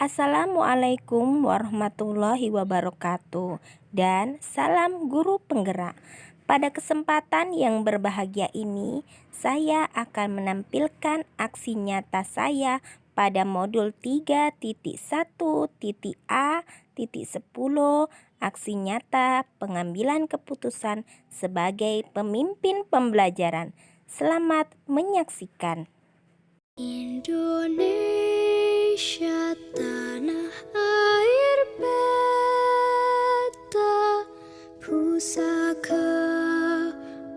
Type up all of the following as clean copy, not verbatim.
Assalamualaikum warahmatullahi wabarakatuh, dan salam guru penggerak. Pada kesempatan yang berbahagia ini, saya akan menampilkan aksi nyata saya pada modul 3.1.A.10, aksi nyata pengambilan keputusan sebagai pemimpin pembelajaran. Selamat menyaksikan. Indonesia tanah air beta, pusaka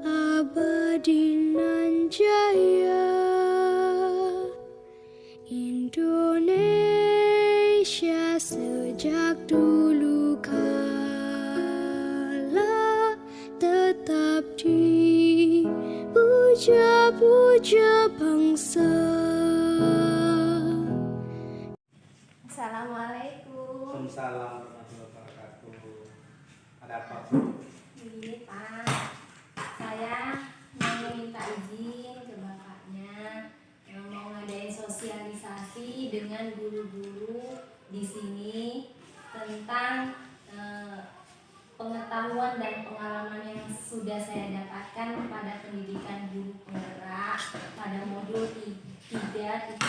abadi nan jaya. Indonesia sejak dulu kala tetap dipuja-puja bangsa. Assalamualaikum. Waalaikumsalam warahmatullahi wabarakatuh. Ada apa? Begini Pak, saya mau minta izin ke Bapaknya yang mau ngadain sosialisasi dengan guru-guru di sini tentang pengetahuan dan pengalaman yang sudah saya dapatkan pada pendidikan guru penggerak pada modul 3.1,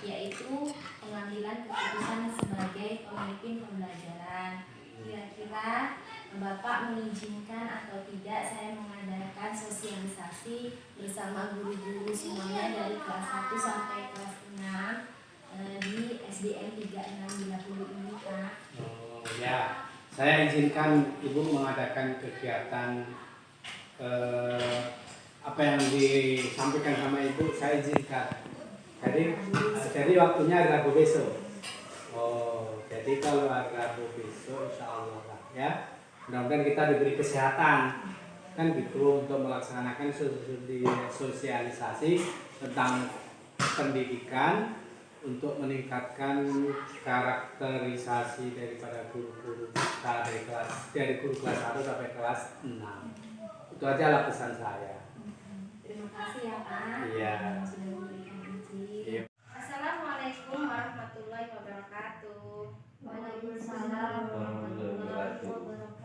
yaitu pengambilan keputusan sebagai pemimpin pembelajaran. Kira-kira Bapak mengizinkan atau tidak saya mengadakan sosialisasi bersama guru-guru semuanya dari kelas 1 sampai kelas 6 di SDN 3630 ini, Pak? Oh ya, saya izinkan Ibu mengadakan kegiatan apa yang disampaikan sama Ibu, saya izinkan. Jadi waktunya Rabu besok. Oh, jadi kalau Rabu besok insya Allah lah ya. Mudah-mudahan kita diberi kesehatan kan gitu untuk melaksanakan sosialisasi tentang pendidikan untuk meningkatkan karakterisasi daripada guru-guru kita dari guru kelas 1 sampai kelas 6. Itu aja lah pesan saya. Terima kasih ya Pak. Iya. Sudah memberikan izin. Iya. Assalamualaikum warahmatullahi wabarakatuh. Waalaikumsalam warahmatullahi wabarakatuh.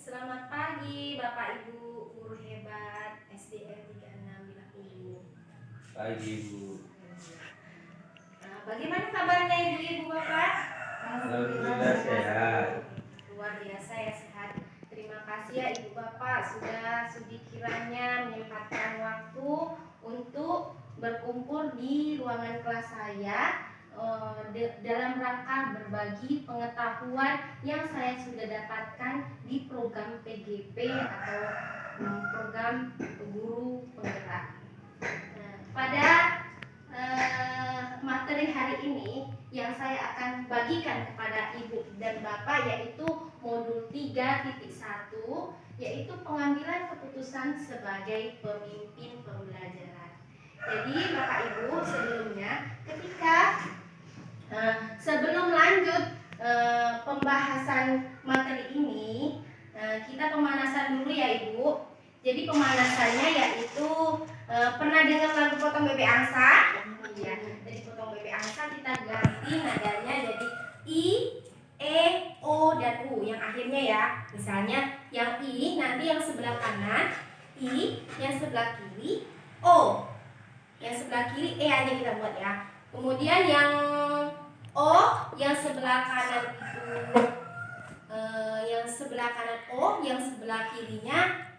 Selamat pagi Bapak Ibu guru hebat SDN 36 Bilakudu. Pagi Bu. Bagaimana kabarnya Ibu Bapak? Alhamdulillah sehat. Luar biasa ya, sehat. Terima kasih ya Ibu Bapak sudah sudi kiranya menyempatkan waktu untuk berkumpul di ruangan kelas saya dalam rangka berbagi pengetahuan yang saya sudah dapatkan di program PGP atau program guru penggerak. Pada materi hari ini yang saya akan bagikan kepada Ibu dan Bapak yaitu modul 3.1, yaitu pengambilan keputusan sebagai pemimpin pembelajaran. Jadi Bapak Ibu, sebelumnya sebelum lanjut pembahasan materi ini, kita pemanasan dulu ya Ibu. Jadi pemanasannya yaitu pernah dengar lagu Potong Bebek Angsa? Ya, dari Potong Bebek Angsa kita ganti nadanya jadi I, E, O, dan U yang akhirnya ya. Misalnya yang I nanti yang sebelah kanan, I yang sebelah kiri, O yang sebelah kiri, E aja kita buat ya. Kemudian yang O yang sebelah kanan itu yang sebelah kanan O, yang sebelah kirinya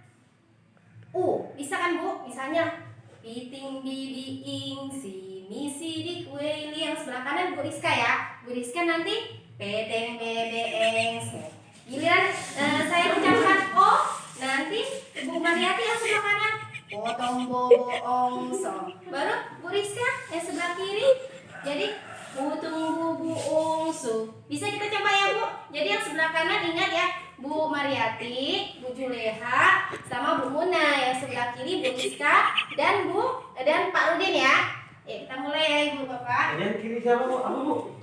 U. Bisa kan Bu? Misalnya piting bibiing sini sidik weli, yang sebelah kanan Bu Rizka ya. Bu Rizka nanti peteng bebeeng. Giliran saya ucapkan O, nanti Bu Mariati yang sebelah kanan potong bobo ongso. Baru Bu Rizka yang sebelah kiri jadi putung bubu ongso. Bisa kita coba ya Bu? Jadi yang sebelah kanan ingat ya, Bu Mariati, Bu Juleha, sama Bu Muna. Yang sebelah kiri Bu Rizka dan Pak Rudin ya. Kita mulai ya Ibu Bapak. Yang kiri siapa Bu? Apa Bu?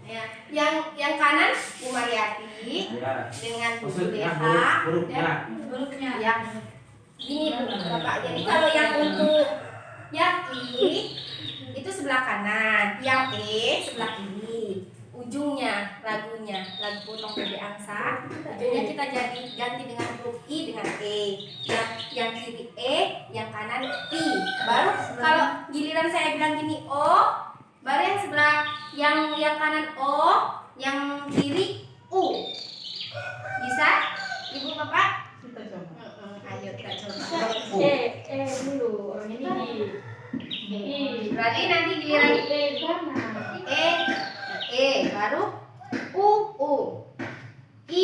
Ya, yang kanan Bu Mariati Ya. dengan Bu Maksudnya Juleha hurufnya. dan hurufnya. Ya. Ini Bu Bapak. Jadi kalau yang untuk yang I itu sebelah kanan, yang E sebelah kiri. lagunya, lagu Potong Bebek Angsa. Ujungnya kita ganti dengan huruf I dengan E. Yang kiri E, yang kanan I. Baru kalau giliran saya bilang gini O, baru yang sebelah yang kanan O, yang kiri U. Bisa? Ibu Bapak? Kita coba. Ayo kita coba. Dulu. Orang ini I. Berarti nanti giliran E baru U I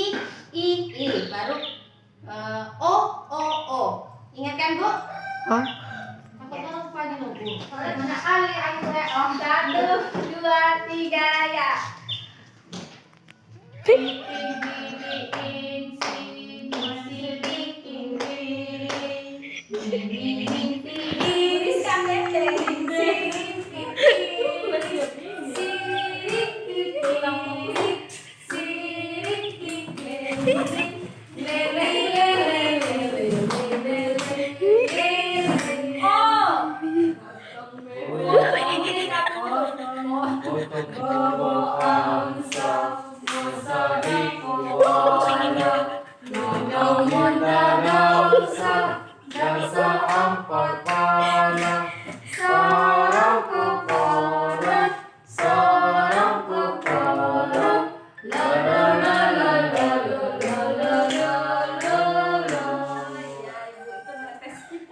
baru O. Ingat kan Bu? Apa tahu panjang Bu? Mana kali aku om 1, 2, 3 ya.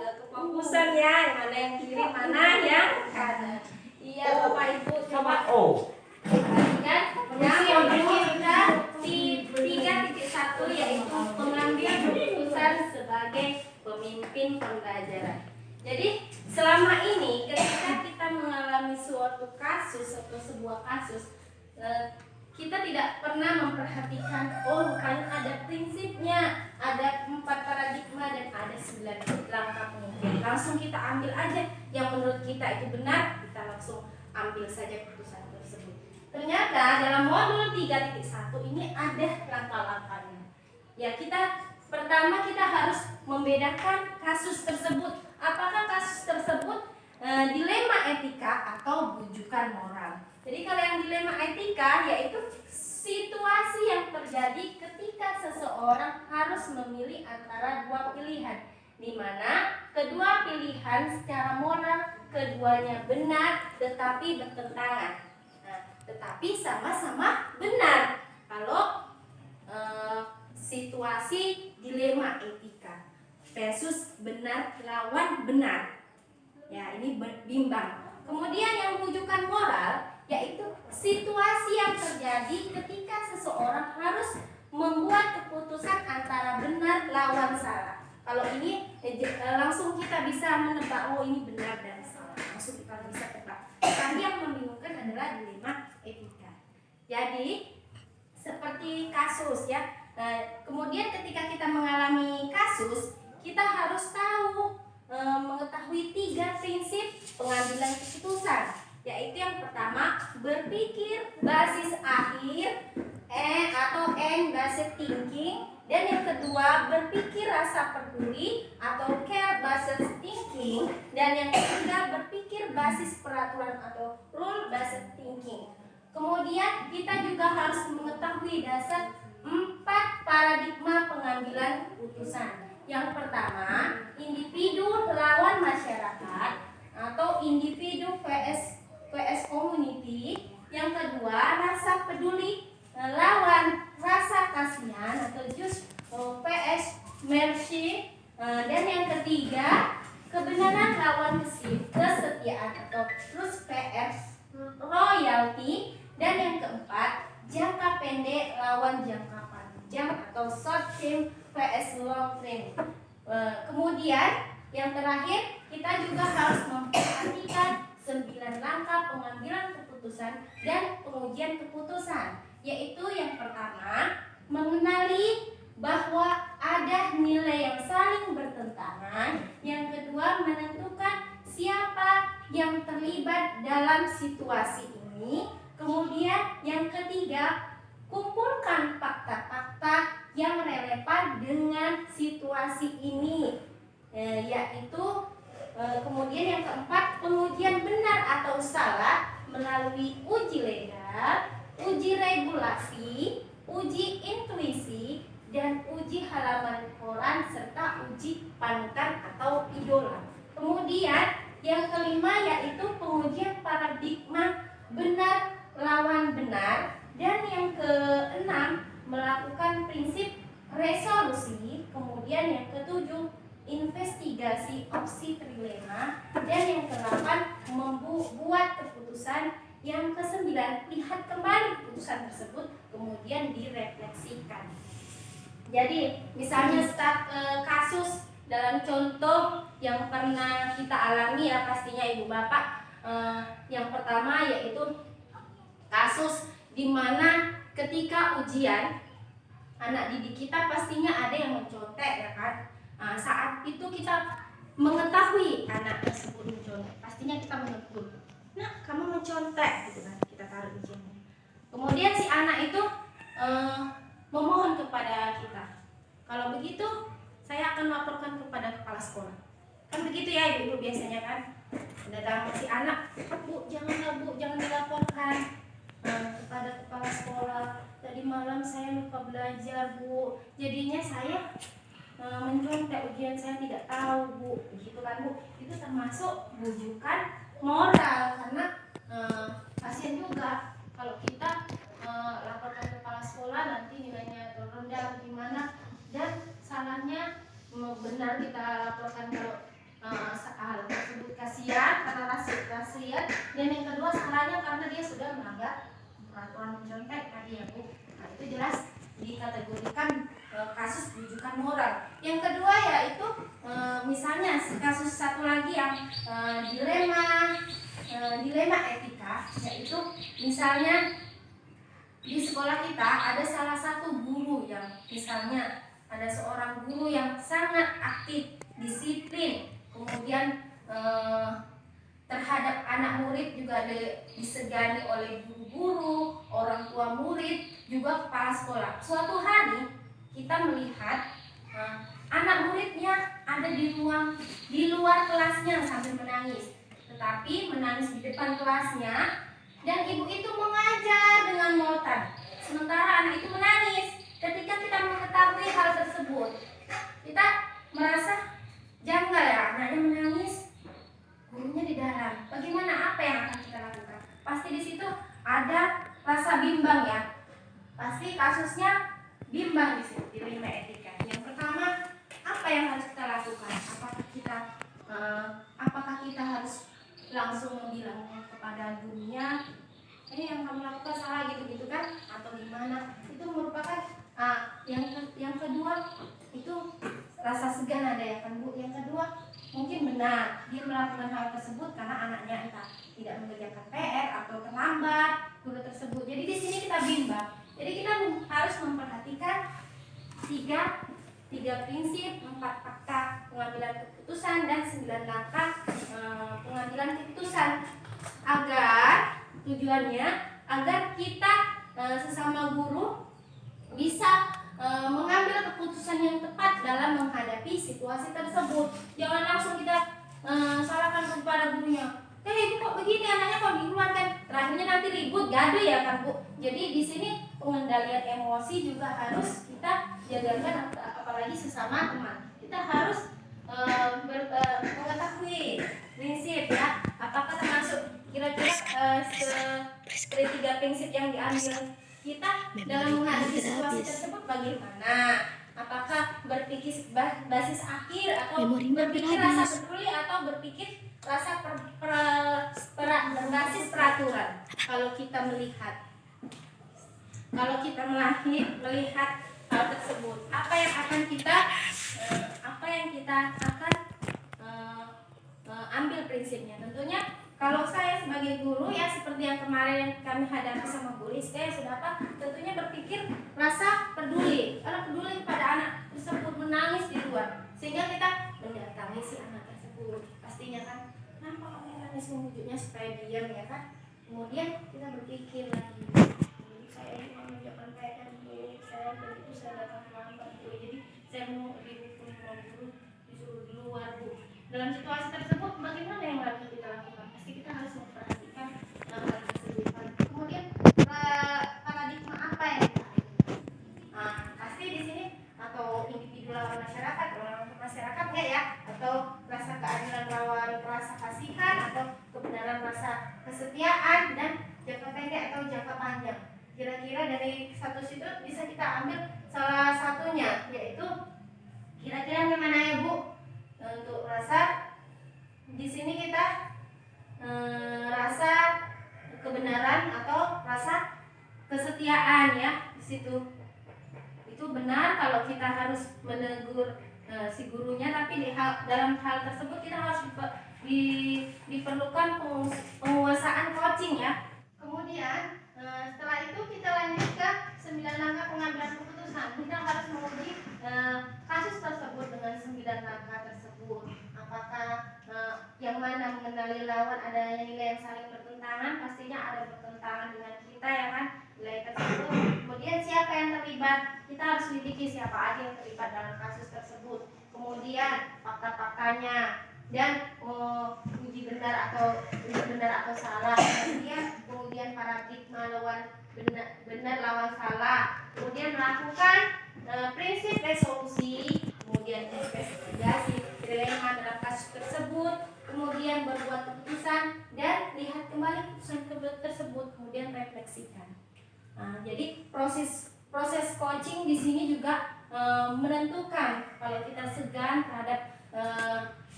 Kefokusan ya, mana yang kiri, mana yang kanan. Iya Bapak Ibu, coba O. perhatikan yang sudah di 3.1 yaitu mengambil keputusan sebagai pemimpin pembelajaran. Jadi selama ini ketika kita mengalami suatu kasus atau sebuah kasus, kita tidak pernah memperhatikan kan ada prinsipnya, ada 4 paradigma dan ada 9 langkah pemimpin. Langsung kita ambil aja yang menurut kita itu benar, kita langsung ambil saja keputusan tersebut. Ternyata dalam modul 3.1 ini ada langkah-langkahnya. Ya, pertama kita harus membedakan kasus tersebut. Apakah kasus tersebut dilema etika atau bujukan moral? Jadi kalau yang dilema etika yaitu situasi yang terjadi ketika seseorang harus memilih antara 2 pilihan, di mana kedua pilihan secara moral keduanya benar tetapi bertentangan. Nah, tetapi sama-sama benar kalau situasi dilema etika versus benar lawan benar. Ya, ini bimbang. Kemudian yang bujukan moral yaitu situasi yang terjadi ketika seseorang harus membuat keputusan antara benar lawan salah. Kalau ini langsung kita bisa menebak, oh ini benar dan salah. Langsung kita bisa tebak. Tapi yang membingungkan adalah dilema etika. Jadi seperti kasus ya. Kemudian ketika kita mengalami kasus, kita harus mengetahui 3 prinsip pengambilan keputusan. Yaitu yang pertama, berpikir basis akhir, atau N basis thinking, dan yang kedua, berpikir rasa peduli atau care basis thinking, dan yang ketiga, berpikir basis peraturan atau rule basis thinking. Kemudian kita juga harus mengetahui dasar 4 paradigma pengambilan keputusan. Yang pertama, individu lawan masyarakat atau individu vs community. Yang kedua, rasa peduli lawan rasa kasihan atau just vs mercy. Dan yang ketiga, kebenaran lawan kesetiaan atau trust vs royalty. Dan yang keempat, jangka pendek lawan jangka panjang atau short term vs long term. Kemudian yang terakhir, kita juga harus memperhatikan 9 langkah pengambilan keputusan dan pengujian keputusan. Yaitu yang pertama, mengenali bahwa ada nilai yang saling bertentangan. Yang kedua, menentukan siapa yang terlibat dalam situasi ini. Kemudian yang ketiga, kumpulkan fakta-fakta yang relevan dengan situasi ini. Kemudian yang keempat, pengujian benar atau salah melalui uji legal. uji regulasi, uji intuisi, dan uji halaman koran serta uji panutan atau idola. Kemudian yang kelima yaitu pengujian paradigma benar lawan benar, dan yang keenam melakukan prinsip resolusi. Kemudian yang ketujuh investigasi opsi trilema, dan yang kedelapan membuat keputusan. Yang kesembilan lihat kembali keputusan tersebut kemudian direfleksikan. Jadi misalnya kasus dalam contoh yang pernah kita alami ya pastinya ibu bapak, yang pertama yaitu kasus di mana ketika ujian anak didik kita pastinya ada yang mencontek ya kan. Saat itu kita mengetahui anak tersebut mencontek, pastinya kita menegur, nah kamu mencontek gitu kan, kita taruh ujiannya. Kemudian si anak itu memohon kepada kita, kalau begitu saya akan laporkan kepada kepala sekolah. Kan begitu ya ibu biasanya kan. Datang si anak, bu janganlah bu, jangan dilaporkan kepada kepala sekolah. Tadi malam saya lupa belajar bu, jadinya saya mencontek ujian, saya tidak tahu bu, begitu kan bu. Itu termasuk bujukan moral, karena kasihan juga kalau kita laporkan kepala sekolah nanti nilainya rendah gimana, dan salahnya benar kita laporkan kalau hal tersebut kasihan karena kasihan, dan yang kedua salahnya karena dia sudah melanggar peraturan mencontek tadi ya bu. Nah itu jelas dikategorikan kasus bujukan moral. Yang kedua yaitu misalnya kasus satu lagi yang dilema etika, yaitu misalnya di sekolah kita ada salah satu guru yang misalnya ada seorang guru yang sangat aktif, disiplin, kemudian terhadap anak murid juga disegani oleh guru-guru, orang tua murid, juga kepala sekolah. Suatu hari kita melihat anak muridnya ada di luar kelasnya sambil menangis, tetapi menangis di depan kelasnya, dan ibu itu mengajar dengan motan, sementara anak itu menangis. Ketika kita mengetahui hal tersebut, kita merasa janggal ya, anaknya menangis, gurunya di dalam. Bagaimana, apa yang akan kita lakukan? Pasti di situ ada rasa bimbang ya. Pasti kasusnya bimbang di situ, dilema etika. Yang pertama, apa yang harus kita lakukan? Apakah kita harus langsung bilang kepada gurunya, ini yang kamu lakukan salah gitu kan? Atau gimana? Itu merupakan yang kedua itu rasa segan ada ya kan bu. Yang kedua mungkin benar dia melakukan hal tersebut karena anaknya entah tidak mengerjakan PR atau terlambat guru tersebut. Jadi di sini kita bimbang. Jadi kita harus memperhatikan tiga prinsip, 4 fakta pengambilan keputusan, dan 9 langkah pengambilan keputusan, agar tujuannya agar kita sesama guru bisa mengambil keputusan yang tepat dalam menghadapi situasi tersebut. Jangan langsung kita salahkan kepada gurunya. Ibu kok begini, anaknya kok dikeluarkan? Terakhirnya nanti ribut, gaduh ya kan bu. Jadi di sini pengendalian emosi juga harus kita jaga, apalagi sesama teman. Kita harus mengetahui prinsip ya. Apakah termasuk kira-kira tiga prinsip yang diambil kita dalam menghadapi situasi tersebut bagaimana? Apakah berpikir basis akhir, atau berpikir rasa peduli, atau berpikir rasa berbasis peraturan? Kalau kita melihat hal tersebut, apa yang kita akan ambil prinsipnya? Tentunya kalau saya sebagai guru ya, seperti yang kemarin yang kami hadapi sama Bu Rizka, sudah apa? Tentunya berpikir rasa peduli. Kalau peduli kepada anak tersebut menangis di luar, sehingga kita mendatangi si anak tersebut. Pastinya kan, kenapa kamu menangis, memujuknya supaya diam ya kan? Kemudian kita berpikir lagi, saya ini menunjukkan PR Bu, saya begitu saya datang terlambat Bu, jadi saya mau dihukum sama guru, disuruh di luar Bu. Dalam situasi tersebut bagaimana yang harus kita lakukan? Pasti kita harus memperhatikan hal tersebut. Kemudian dari satu situ bisa kita ambil salah satunya, yaitu kira-kira gimana ya Bu? Untuk rasa di sini kita rasa kebenaran atau rasa kesetiaan ya di situ. Itu benar kalau kita harus menegur si gurunya, tapi dalam hal tersebut kita harus diperlukan penguasaan coaching ya. Kemudian setelah itu kita lanjut ke 9 langkah pengambilan keputusan. Kita harus menguji kasus tersebut dengan 9 langkah tersebut. Apakah yang mana mengenali lawan adanya nilai yang saling bertentangan, pastinya ada bertentangan dengan kita ya kan, nilai tersebut. Kemudian siapa yang terlibat, kita harus selidiki siapa aja yang terlibat dalam kasus tersebut. Kemudian fakta-faktanya dan uji benar atau salah. Kemudian paradigma lawan benar lawan salah. Kemudian melakukan prinsip resolusi, kemudian investigasi dilema dalam kasus tersebut, kemudian berbuat keputusan dan lihat kembali keputusan tersebut, kemudian refleksikan. Jadi proses coaching di sini juga menentukan kalau kita segan terhadap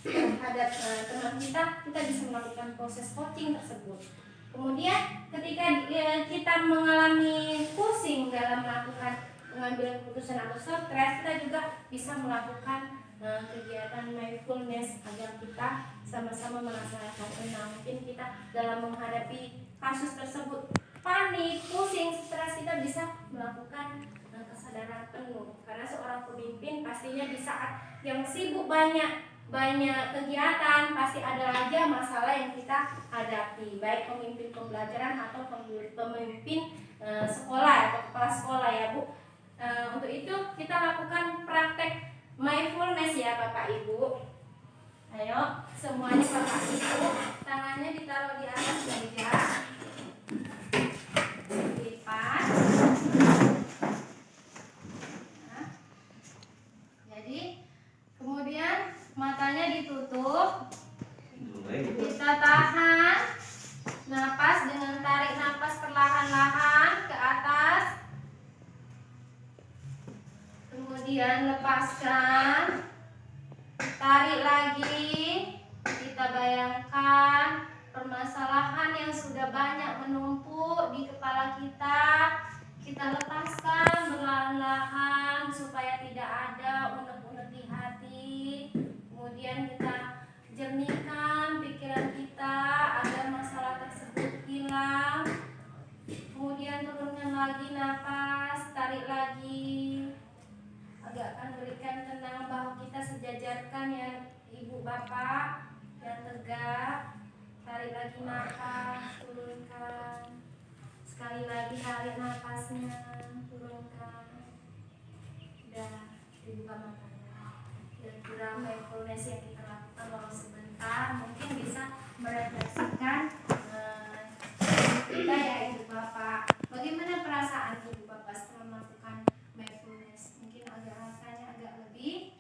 teman kita bisa melakukan proses coaching tersebut. Kemudian ketika kita mengalami pusing dalam melakukan pengambilan keputusan atau stres, kita juga bisa melakukan kegiatan mindfulness agar kita sama-sama merasakan tenang. Mungkin kita dalam menghadapi kasus tersebut panik, pusing, stres, kita bisa melakukan kesadaran penuh. Karena seorang pemimpin pastinya di saat yang sibuk banyak kegiatan pasti ada aja masalah yang kita hadapi, baik pemimpin pembelajaran atau pemimpin sekolah atau kepala sekolah ya Bu. Untuk itu kita lakukan praktek mindfulness ya Bapak Ibu. Ayo semuanya Bapak Ibu, tangannya ditaruh di atas meja, lipat. Jadi kemudian matanya ditutup, kita tahan napas dengan tarik napas perlahan-lahan ke atas, kemudian lepaskan, tarik lagi. Kita bayangkan permasalahan yang sudah banyak menumpuk di kepala kita, kita lepaskan perlahan-lahan supaya tidak ada unek-unek di hati. Kemudian kita jernihkan pikiran kita agar masalah tersebut hilang. Kemudian turunkan lagi napas, tarik lagi. Agak akan berikan tenang bahu kita sejajarkan ya Ibu Bapak yang tegak. Tarik lagi napas, turunkan. Sekali lagi tarik napasnya, turunkan. Udah, dibuka matanya. Kira-kira mindfulness yang kita lakukan walau sebentar mungkin bisa merefleksikan kita ya Ibu Bapak. Bagaimana perasaan Ibu Bapak setelah melakukan mindfulness? Mungkin rasanya agak lebih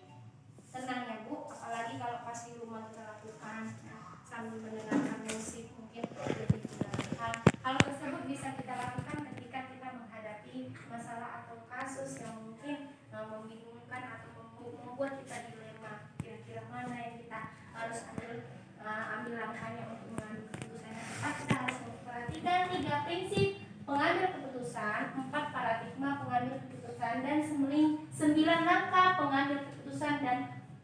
tenang ya Bu, apalagi kalau pas di rumah kita lakukan sambil mendengarkan musik, mungkin lebih tenang. Hal tersebut bisa kita lakukan ketika kita menghadapi masalah atau kasus yang mungkin membingungkan atau membuat kita dilema. Kira-kira mana yang kita harus ambil langkahnya untuk mengambil keputusan yang tepat. Kita harus memperhatikan 3 prinsip pengambil keputusan, 4 paradigma pengambil keputusan, dan 9 langkah pengambil keputusan dan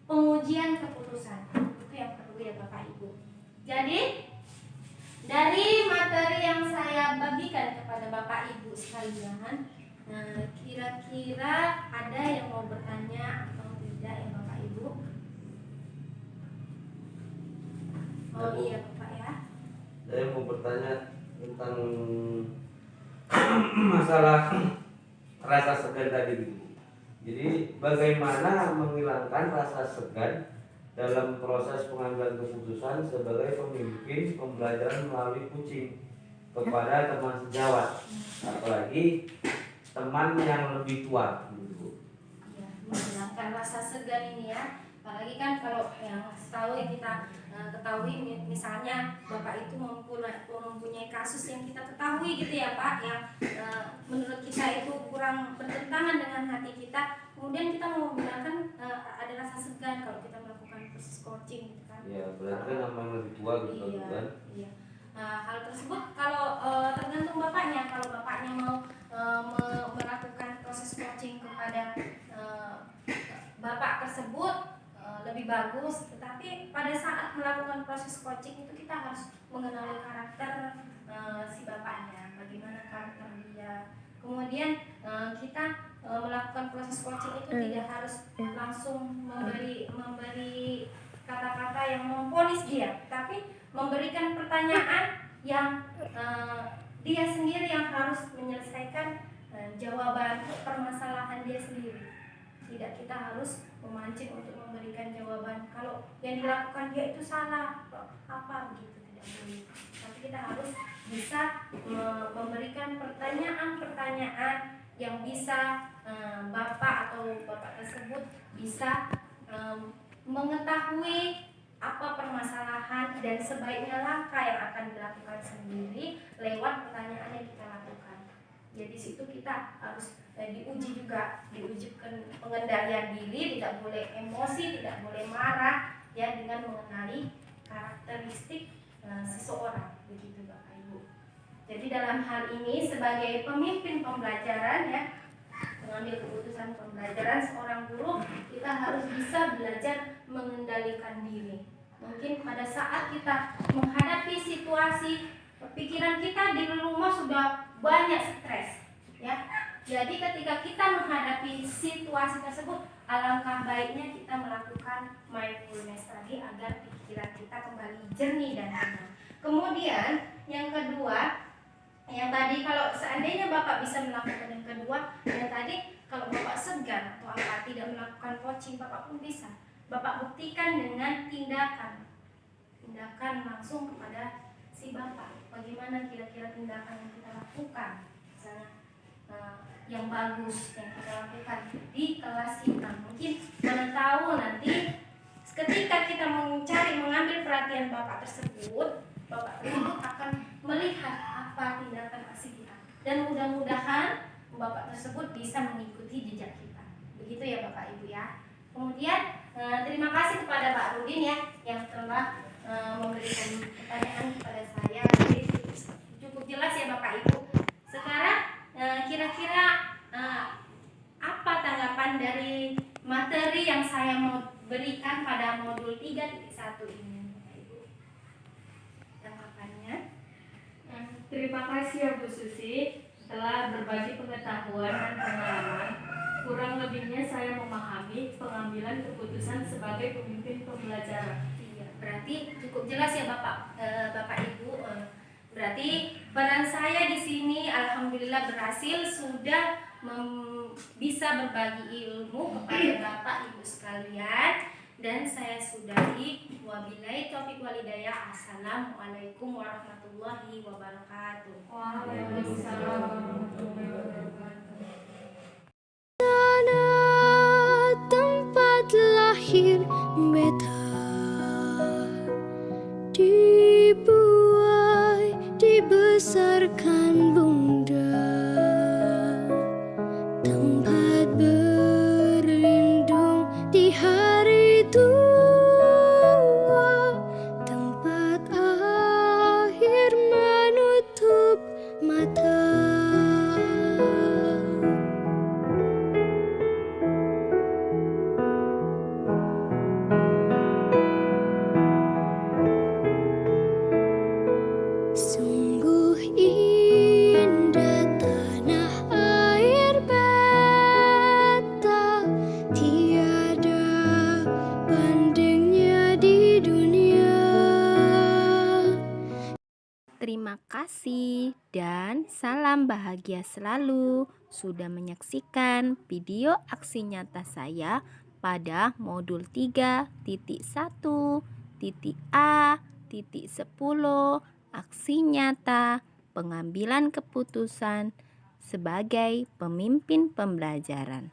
pengujian keputusan. Itu yang perlu ya Bapak Ibu. Jadi dari materi yang saya bagikan kepada Bapak Ibu sekalian, kira-kira ada yang mau bertanya atau tidak ya Bapak Ibu? Oh iya Bapak ya. Saya mau bertanya tentang masalah rasa segan tadi Bu. Jadi bagaimana menghilangkan rasa segan dalam proses pengambilan keputusan sebagai pemimpin pembelajaran melalui coaching kepada teman sejawat, apalagi teman yang lebih tua gitu. Ya, menghilangkan rasa segan ini ya. Apalagi kan kalau yang setahu kita ketahui, misalnya Bapak itu mempunyai kasus yang kita ketahui gitu ya Pak, yang menurut kita itu kurang bertentangan dengan hati kita, kemudian kita mau bilang ada rasa segan kalau kita melakukan proses coaching gitu kan. Ya berarti kan nama yang lebih tua gitu Iya, kan. iya. Hal tersebut kalau tergantung bapaknya. Kalau bapaknya mau melakukan proses coaching kepada bapak tersebut lebih bagus. Tetapi pada saat melakukan proses coaching itu kita harus mengenali karakter si bapaknya, bagaimana karakter dia. Kemudian kita melakukan proses coaching itu tidak harus langsung memberi kata-kata yang memponis dia, tapi memberikan pertanyaan yang dia sendiri yang harus menyelesaikan jawaban permasalahan dia sendiri. Tidak kita harus memancing untuk memberikan jawaban kalau yang dilakukan dia itu salah apa begitu, tidak boleh. Tapi kita harus bisa memberikan pertanyaan-pertanyaan yang bisa bapak atau bapak tersebut bisa mengetahui apa permasalahan dan sebaiknya langkah yang akan dilakukan sendiri lewat pertanyaan yang kita lakukan. Jadi situ kita harus diuji juga, diujikan pengendalian diri, tidak boleh emosi, tidak boleh marah, ya, dengan mengenali karakteristik seseorang, begitu Bapak Ibu. Jadi dalam hal ini sebagai pemimpin pembelajaran, ya, mengambil keputusan pembelajaran seorang guru, kita harus bisa belajar mengendalikan diri. Mungkin pada saat kita menghadapi situasi, pikiran kita di rumah sudah banyak stres, ya. Jadi ketika kita menghadapi situasi tersebut, alangkah baiknya kita melakukan mindfulness tadi agar pikiran kita kembali jernih dan tenang. Kemudian yang kedua, yang tadi kalau seandainya Bapak bisa melakukan yang kedua, yang tadi kalau Bapak segan atau apa tidak melakukan coaching, Bapak pun bisa. Bapak buktikan dengan tindakan langsung kepada si Bapak. Bagaimana kira-kira tindakan yang kita lakukan, misalnya yang bagus yang kita lakukan di kelas kita. Mungkin mana tahu nanti ketika kita mengambil perhatian Bapak tersebut, Bapak tersebut akan melihat apa tindakan aksi kita, dan mudah-mudahan Bapak tersebut bisa mengikuti jejak kita. Begitu ya Bapak Ibu ya. Kemudian terima kasih kepada Pak Rudin ya yang telah memberikan pertanyaan kepada saya. Jadi cukup jelas ya Bapak Ibu. Sekarang kira-kira apa tanggapan dari materi yang saya mau berikan pada modul 3.1 ini Bapak Ibu? Tanggapannya? Terima kasih ya Bu Susi telah berbagi pengetahuan dan pengalaman. Kurang lebihnya saya memahami pengambilan keputusan sebagai pemimpin pembelajaran. Iya, berarti cukup jelas ya Bapak Ibu. Berarti peran saya di sini alhamdulillah berhasil, sudah bisa berbagi ilmu kepada Bapak Ibu sekalian, dan saya sudahi. Wabillahi taufiq walhidayah. Assalamualaikum warahmatullahi wabarakatuh. Waalaikumsalam warahmatullahi wabarakatuh. Tanah tempat lahir beta dibuai dibesarkan bunda, tempat berlindung di hari tua, tempat akhir menutup mata. Sungguh indah tanah air beta, tiada bandingnya di dunia. Terima kasih dan salam bahagia selalu sudah menyaksikan video aksi nyata saya pada modul 3.1.A.10 aksi nyata pengambilan keputusan sebagai pemimpin pembelajaran.